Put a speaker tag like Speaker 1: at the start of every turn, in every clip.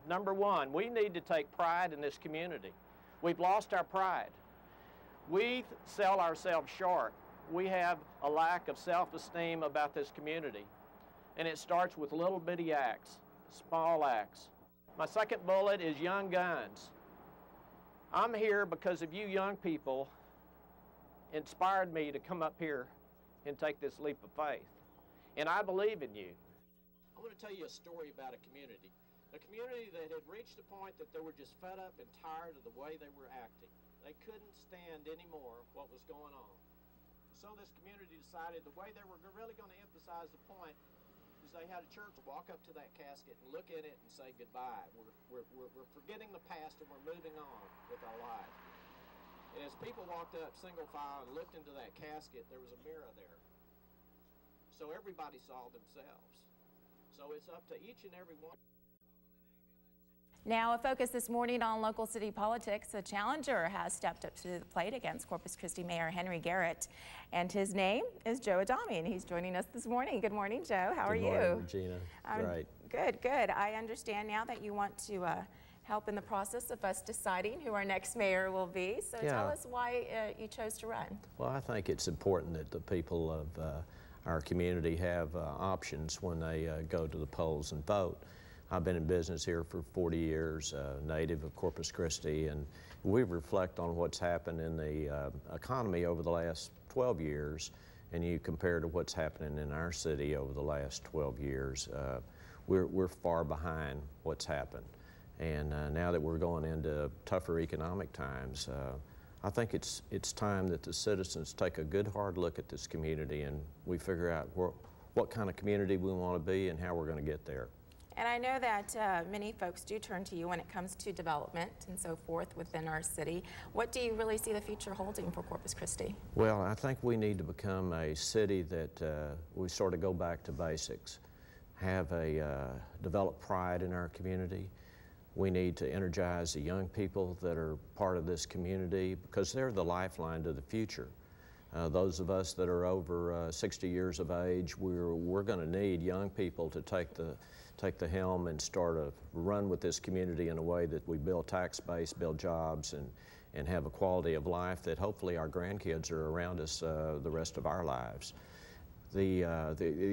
Speaker 1: Number one, we need to take pride in this community. We've lost our pride. We sell ourselves short. We have a lack of self-esteem about this community. And it starts with little bitty acts, small acts. My second bullet is young guns. I'm here because of you young people inspired me to come up here and take this leap of faith. And I believe in you. I want to tell you a story about a community that had reached a point that they were just fed up and tired of the way they were acting. They couldn't stand anymore what was going on. So this community decided the way they were really going to emphasize the point is they had a church walk up to that casket and look at it and say goodbye. We're forgetting the past and we're moving on with our life. And as people walked up single file and looked into that casket, there was a mirror there. So everybody saw themselves. So it's up to each and every one.
Speaker 2: Now a focus this morning on local city politics. A challenger has stepped up to the plate against Corpus Christi Mayor Henry Garrett, and his name is Joe Adame, and he's joining us this morning. Good morning, Joe. How are you?
Speaker 3: Good morning, Regina. Great.
Speaker 2: Good, good. I understand now that you want to help in the process of us deciding who our next mayor will be. So tell us why you chose to run.
Speaker 3: Well, I think it's important that the people of our community have options when they go to the polls and vote. I've been in business here for 40 years, native of Corpus Christi, and we reflect on what's happened in the economy over the last 12 years, and you compare to what's happening in our city over the last 12 years, we're far behind what's happened. And now that we're going into tougher economic times, I think it's time that the citizens take a good hard look at this community and we figure out what kind of community we want to be and how we're going to get there.
Speaker 2: And I know that many folks do turn to you when it comes to development and so forth within our city. What do you really see the future holding for Corpus Christi?
Speaker 3: Well, I think we need to become a city that we sort of go back to basics, have a develop pride in our community. We need to energize the young people that are part of this community because they're the lifeline to the future. Those of us that are over 60 years of age, we're going to need young people to take the helm and start to run with this community in a way that we build tax base, build jobs, and have a quality of life that hopefully our grandkids are around us the rest of our lives. The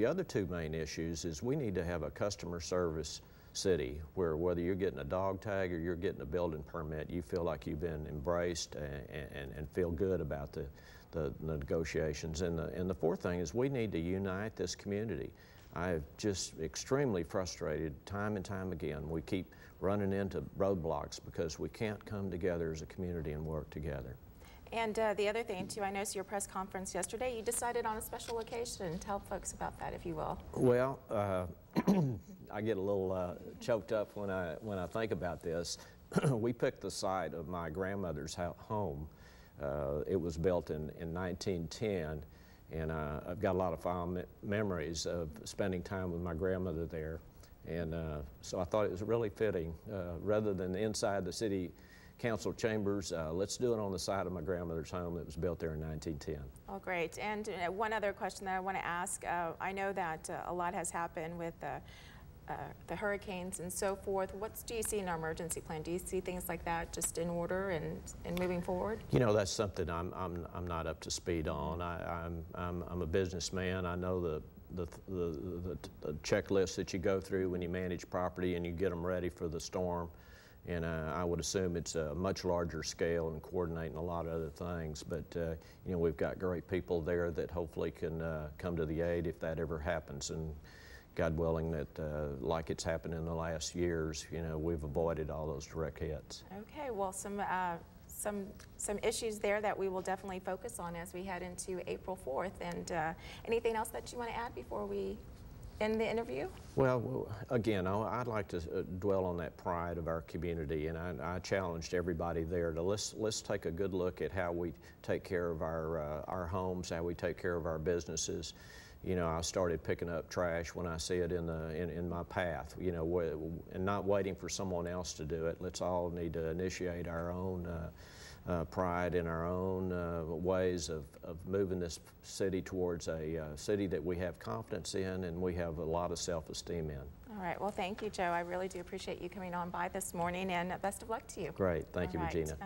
Speaker 3: other two main issues is we need to have a customer service city where whether you're getting a dog tag or you're getting a building permit, you feel like you've been embraced and feel good about the negotiations. And the fourth thing is we need to unite this community. I'm just extremely frustrated time and time again. We keep running into roadblocks because we can't come together as a community and work together.
Speaker 2: And the other thing too, I noticed your press conference yesterday, you decided on a special occasion. Tell folks about that, if you will.
Speaker 3: Well, I get a little choked up when I think about this. We picked the site of my grandmother's home. It was built in 1910, and I've got a lot of fond memories of spending time with my grandmother there. And so I thought it was really fitting, rather than inside the city council chambers, let's do it on the side of my grandmother's home that was built there in 1910.
Speaker 2: Oh, great. And one other question that I want to ask, I know that a lot has happened with the hurricanes and so forth. What do you see in our emergency plan? Do you see things like that just in order and moving forward?
Speaker 3: You know, that's something I'm not up to speed on. I'm a businessman. I know the checklist that you go through when you manage property and you get them ready for the storm. And I would assume it's a much larger scale and coordinating a lot of other things. But, you know, we've got great people there that hopefully can come to the aid if that ever happens. And God willing that, like it's happened in the last years, you know, we've avoided all those direct hits.
Speaker 2: Okay, well, some issues there that we will definitely focus on as we head into April 4th. And anything else that you want to add before we end the interview?
Speaker 3: Well, again, I'd like to dwell on that pride of our community, and I challenged everybody there to let's take a good look at how we take care of our homes, how we take care of our businesses. You know, I started picking up trash when I see it in my path, you know, and not waiting for someone else to do it. Let's all need to initiate our own pride in our own ways of moving this city towards a city that we have confidence in and we have a lot of self-esteem in.
Speaker 2: All right. Well, thank you, Joe. I really do appreciate you coming on by this morning, and best of luck to you.
Speaker 3: Great. Thank you,
Speaker 2: All right.
Speaker 3: Regina.